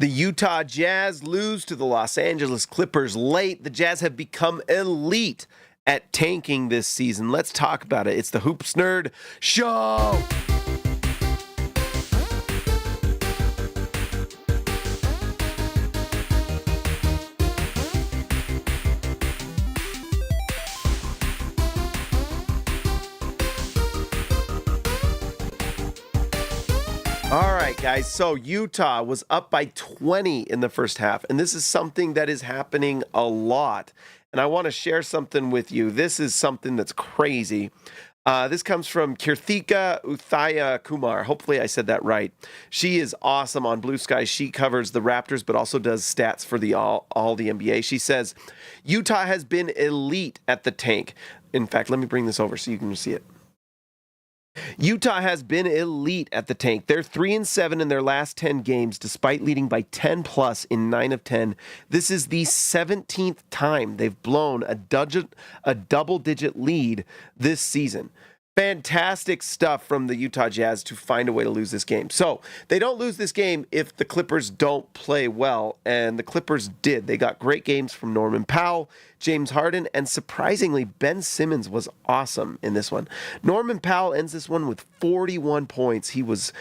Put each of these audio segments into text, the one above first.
The Utah Jazz lose to the Los Angeles Clippers late. The Jazz have become elite at tanking this season. Let's talk about it. It's the Hoops Nerd Show. All right, guys. So Utah was up by 20 in the first half, and this is something that is happening a lot. And I want to share something with you. This is something that's crazy. This comes from Kirthika Uthaya Kumar. Hopefully I said that right. She is awesome on Blue Sky. She covers the Raptors, but also does stats for the all the NBA. She says, Utah has been elite at the tank. In fact, let me bring this over so you can see it. Utah has been elite at the tank. They're 3-7 in their last 10 games, despite leading by 10 plus in 9 of 10. This is the 17th time they've blown a double-digit lead this season. Fantastic stuff from the Utah Jazz to find a way to lose this game. So they don't lose this game if the Clippers don't play well, and the Clippers did. They got great games from Norman Powell, James Harden, and surprisingly, Ben Simmons was awesome in this one. Norman Powell ends this one with 41 points. He was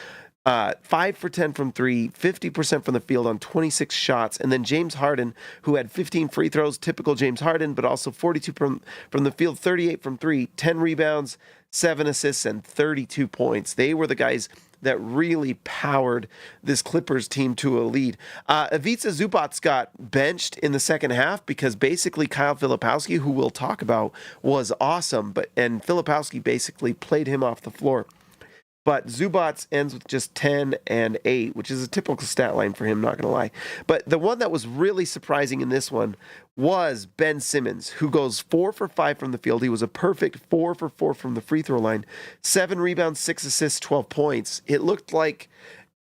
5 for 10 from 3, 50% from the field on 26 shots. And then James Harden, who had 15 free throws, typical James Harden, but also 42 from the field, 38 from 3, 10 rebounds, 7 assists, and 32 points. They were the guys that really powered this Clippers team to a lead. Ivica Zubac got benched in the second half because basically Kyle Filipowski, who we'll talk about, was awesome, and Filipowski basically played him off the floor. But Zubac ends with just 10 and 8, which is a typical stat line for him, not going to lie. But the one that was really surprising in this one was Ben Simmons, who goes 4 for 5 from the field. He was a perfect 4 for 4 from the free throw line. 7 rebounds, 6 assists, 12 points. It looked like,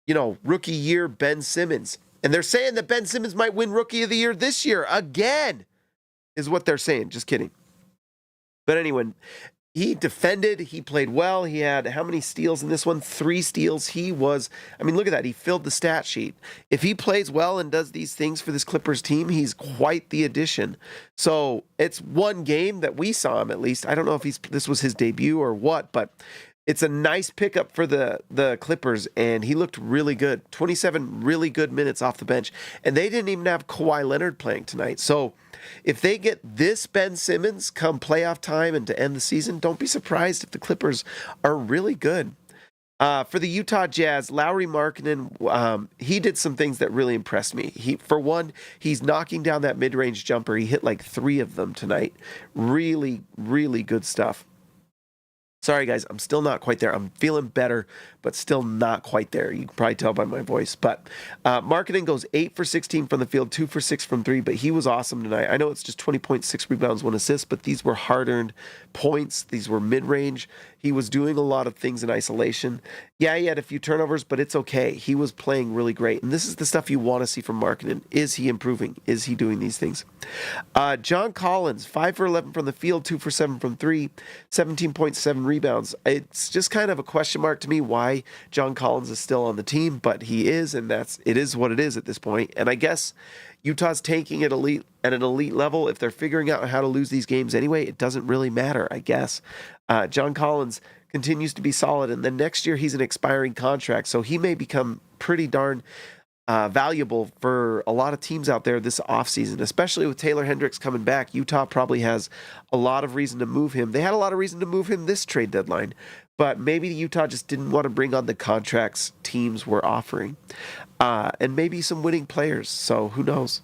rookie year Ben Simmons. And they're saying that Ben Simmons might win Rookie of the Year this year again, is what they're saying. Just kidding. But anyway, he defended. He played well. He had how many steals in this one? 3 steals. Look at that. He filled the stat sheet. If he plays well and does these things for this Clippers team, he's quite the addition. So it's one game that we saw him, at least. I don't know if this was his debut or what, but it's a nice pickup for the Clippers, and he looked really good. 27 really good minutes off the bench. And they didn't even have Kawhi Leonard playing tonight. So if they get this Ben Simmons come playoff time and to end the season, don't be surprised if the Clippers are really good. For the Utah Jazz, Lauri Markkanen, he did some things that really impressed me. For one, he's knocking down that mid-range jumper. He hit like 3 of them tonight. Really, really good stuff. Sorry, guys, I'm still not quite there. I'm feeling better, but still not quite there. You can probably tell by my voice. But Markkanen goes 8 for 16 from the field, 2 for 6 from 3, but he was awesome tonight. I know it's just 20.6 rebounds, 1 assist, but these were hard-earned points. These were mid-range. He was doing a lot of things in isolation. Yeah, he had a few turnovers, but it's okay. He was playing really great. And this is the stuff you want to see from Markkanen. Is he improving? Is he doing these things? John Collins, 5 for 11 from the field, 2 for 7 from 3, 17.7 rebounds. It's just kind of a question mark to me why John Collins is still on the team, but he is, and it is what it is at this point. And I guess Utah's tanking at an elite level. If they're figuring out how to lose these games anyway, it doesn't really matter, I guess. John Collins continues to be solid, and then next year he's an expiring contract, so he may become pretty darn valuable for a lot of teams out there this offseason, especially with Taylor Hendricks coming back. Utah probably has a lot of reason to move him. They had a lot of reason to move him this trade deadline, but maybe Utah just didn't want to bring on the contracts teams were offering, and maybe some winning players, so who knows.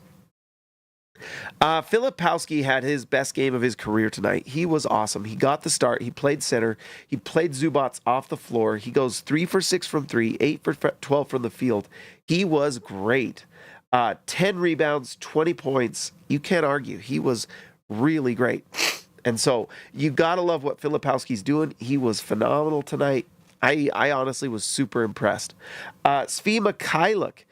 Filipowski had his best game of his career tonight. He was awesome. He got the start. He played center. He played Zubac off the floor. He goes 3 for 6 from 3, 8 for 12 from the field. He was great. 10 rebounds, 20 points. You can't argue. He was really great. And so you got to love what Filipowski's doing. He was phenomenal tonight. I honestly was super impressed. Svi Mikhailuk,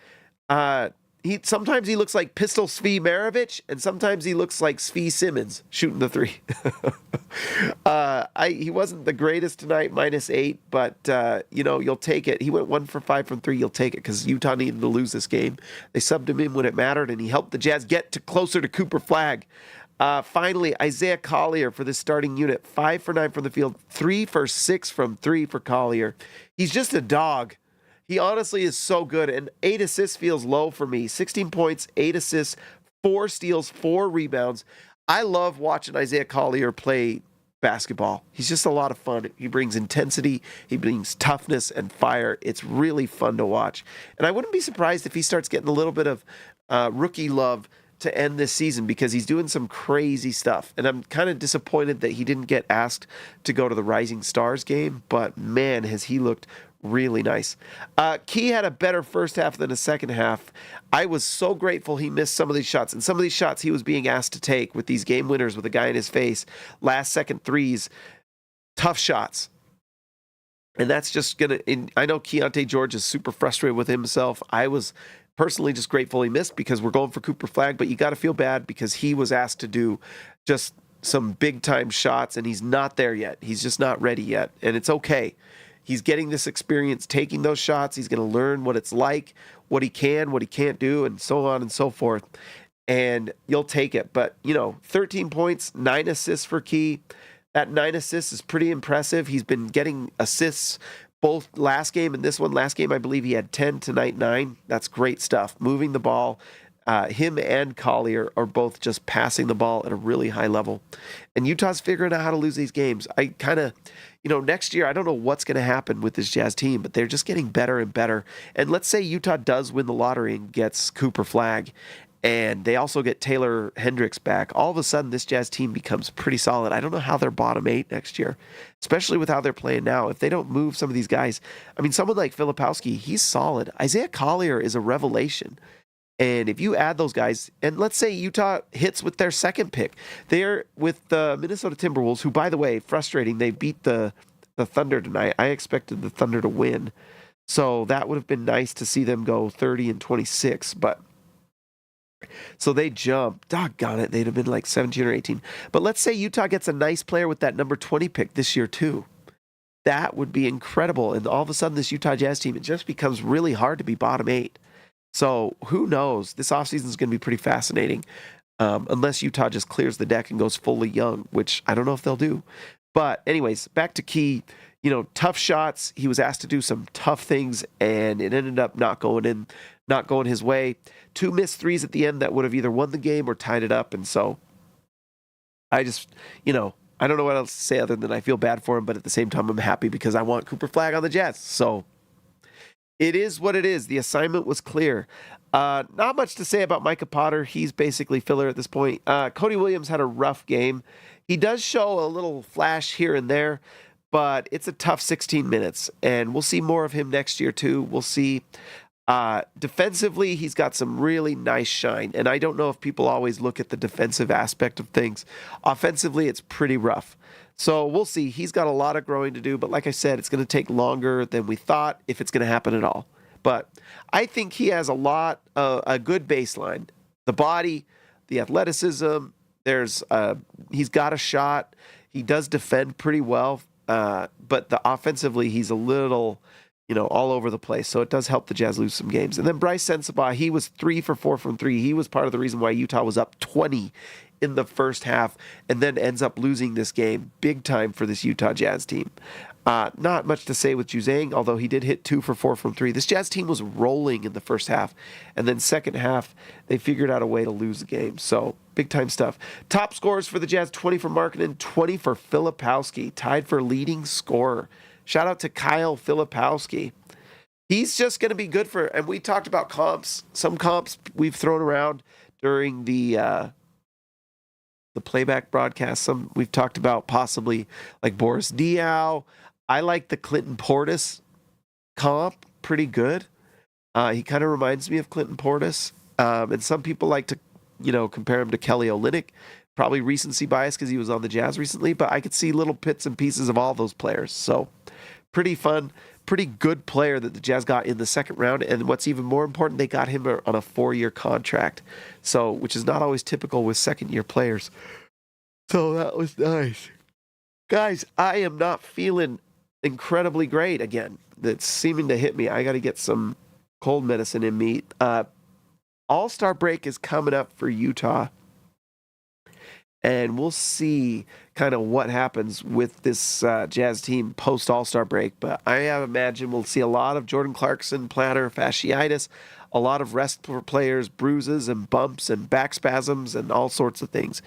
sometimes he looks like Pistol Svi Maravich, and sometimes he looks like Svi Simmons shooting the three. He wasn't the greatest tonight, -8, but you'll take it. He went 1 for 5 from 3. You'll take it because Utah needed to lose this game. They subbed him in when it mattered, and he helped the Jazz get closer to Cooper Flagg. Finally, Isaiah Collier for this starting unit, 5 for 9 from the field, 3 for 6 from 3 for Collier. He's just a dog. He honestly is so good, and 8 assists feels low for me. 16 points, 8 assists, 4 steals, 4 rebounds. I love watching Isaiah Collier play basketball. He's just a lot of fun. He brings intensity, he brings toughness and fire. It's really fun to watch. And I wouldn't be surprised if he starts getting a little bit of rookie love to end this season because he's doing some crazy stuff. And I'm kind of disappointed that he didn't get asked to go to the Rising Stars game, but man, has he looked really nice. Key had a better first half than a second half. I was so grateful he missed some of these shots. And some of these shots he was being asked to take with these game winners with a guy in his face, last second threes, tough shots. And that's just going to, I know Keontae George is super frustrated with himself. I was personally just grateful he missed because we're going for Cooper Flagg, but you got to feel bad because he was asked to do just some big time shots and he's not there yet. He's just not ready yet. And it's okay. He's getting this experience, taking those shots. He's going to learn what it's like, what he can, what he can't do, and so on and so forth. And you'll take it. But, 13 points, 9 assists for Key. That 9 assists is pretty impressive. He's been getting assists both last game and this one. Last game, I believe he had 10, tonight 9. That's great stuff. Moving the ball. Him and Collier are both just passing the ball at a really high level. And Utah's figuring out how to lose these games. I kind of, next year, I don't know what's going to happen with this Jazz team, but they're just getting better and better. And let's say Utah does win the lottery and gets Cooper Flagg, and they also get Taylor Hendricks back. All of a sudden, this Jazz team becomes pretty solid. I don't know how they're bottom 8 next year, especially with how they're playing now. If they don't move some of these guys, someone like Filipowski, he's solid. Isaiah Collier is a revelation. And if you add those guys, and let's say Utah hits with their second pick, they're with the Minnesota Timberwolves, who, by the way, frustrating, they beat the Thunder tonight. I expected the Thunder to win. So that would have been nice to see them go 30-26. But so they jump. Doggone it. They'd have been like 17 or 18. But let's say Utah gets a nice player with that number 20 pick this year, too. That would be incredible. And all of a sudden, this Utah Jazz team, it just becomes really hard to be bottom 8. So who knows? This offseason is going to be pretty fascinating unless Utah just clears the deck and goes fully young, which I don't know if they'll do. But anyways, back to Key, tough shots. He was asked to do some tough things, and it ended up not going his way. 2 missed threes at the end that would have either won the game or tied it up. And so I just, I don't know what else to say other than I feel bad for him, but at the same time, I'm happy because I want Cooper Flagg on the Jazz. So it is what it is. The assignment was clear. Not much to say about Micah Potter. He's basically filler at this point. Cody Williams had a rough game. He does show a little flash here and there, but it's a tough 16 minutes, and we'll see more of him next year too. We'll see. Defensively, he's got some really nice shine, and I don't know if people always look at the defensive aspect of things. Offensively, it's pretty rough. So we'll see. He's got a lot of growing to do, but like I said, it's going to take longer than we thought if it's going to happen at all. But I think he has a good baseline. The body, the athleticism, he's got a shot. He does defend pretty well, but offensively, he's a little, all over the place. So it does help the Jazz lose some games. And then Bryce Sensabaugh, he was 3 for 4 from 3. He was part of the reason why Utah was up 20 in the first half and then ends up losing this game big time for this Utah Jazz team. Not much to say with Juzang, although he did hit 2 for 4 from 3. This Jazz team was rolling in the first half, and then second half, they figured out a way to lose the game. So big time stuff. Top scorers for the Jazz, 20 for Markkanen, 20 for Filipowski, tied for leading scorer. Shout out to Kyle Filipowski. He's just going to be good and we talked about comps, some comps we've thrown around during the playback broadcast. Some we've talked about possibly like Boris Diaw. I like the Clinton Portis comp pretty good. He kind of reminds me of Clinton Portis. And some people like to, compare him to Kelly Olynyk. Probably recency bias because he was on the Jazz recently, but I could see little bits and pieces of all those players. So pretty fun. pretty good player that the Jazz got in the second round. And what's even more important, they got him on a 4-year contract. So, which is not always typical with second-year players. So that was nice. Guys, I am not feeling incredibly great again. That's seeming to hit me. I got to get some cold medicine in me. All-Star break is coming up for Utah. And we'll see kind of what happens with this Jazz team post All-Star break. But I imagine we'll see a lot of Jordan Clarkson plantar fasciitis, a lot of rest for players, bruises and bumps and back spasms and all sorts of things.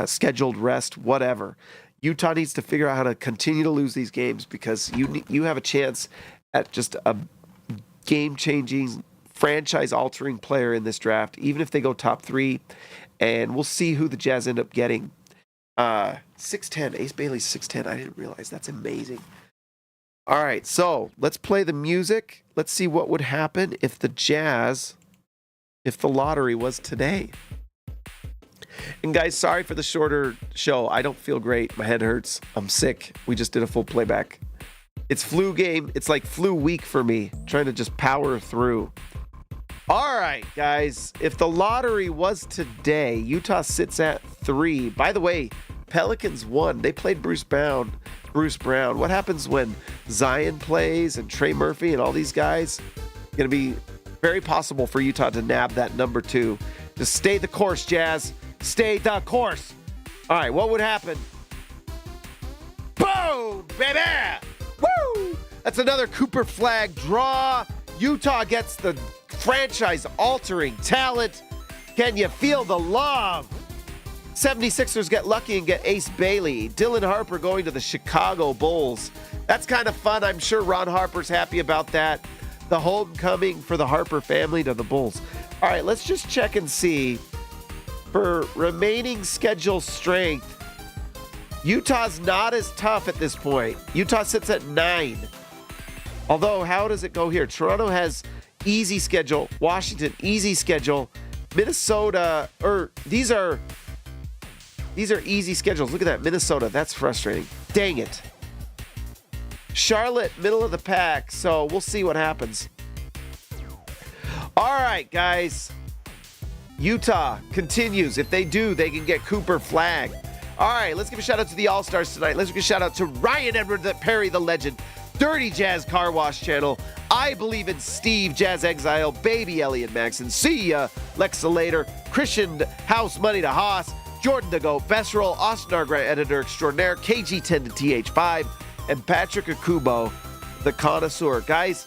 Scheduled rest, whatever. Utah needs to figure out how to continue to lose these games because you have a chance at just a game-changing, franchise-altering player in this draft, even if they go top 3. And we'll see who the Jazz end up getting. 6'10". Ace Bailey's 6'10". I didn't realize. That's amazing. All right, so let's play the music. Let's see what would happen if the lottery was today. And guys, sorry for the shorter show. I don't feel great. My head hurts. I'm sick. We just did a full playback. It's flu game. It's like flu week for me. Trying to just power through. All right, guys. If the lottery was today, Utah sits at 3. By the way, Pelicans won. They played Bruce Brown. What happens when Zion plays and Trey Murphy and all these guys? Going to be very possible for Utah to nab that number 2. Just stay the course, Jazz. Stay the course. All right, what would happen? Boom, baby! Woo! That's another Cooper Flag draw. Utah gets the franchise-altering talent. Can you feel the love? 76ers get lucky and get Ace Bailey. Dylan Harper going to the Chicago Bulls. That's kind of fun. I'm sure Ron Harper's happy about that. The homecoming for the Harper family to the Bulls. All right, let's just check and see. For remaining schedule strength, Utah's not as tough at this point. Utah sits at 9. Although, how does it go here? Toronto has easy schedule. Washington, easy schedule. Minnesota, these are easy schedules. Look at that, Minnesota. That's frustrating. Dang it. Charlotte, middle of the pack. So we'll see what happens. All right, guys. Utah continues. If they do, they can get Cooper Flag. All right, let's give a shout out to the All-Stars tonight. Let's give a shout out to Ryan Edward Perry, the legend, Dirty Jazz Car Wash Channel, I Believe in Steve, Jazz Exile, Baby Elliot Maxon, See Ya, Lexa Later, Christian House Money to Haas, Jordan to Go, Besserell, Austin our Grant Editor Extraordinaire, KG10 to TH5, and Patrick Akubo, the Connoisseur. Guys,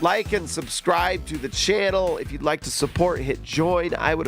like and subscribe to the channel. If you'd like to support, hit join. I would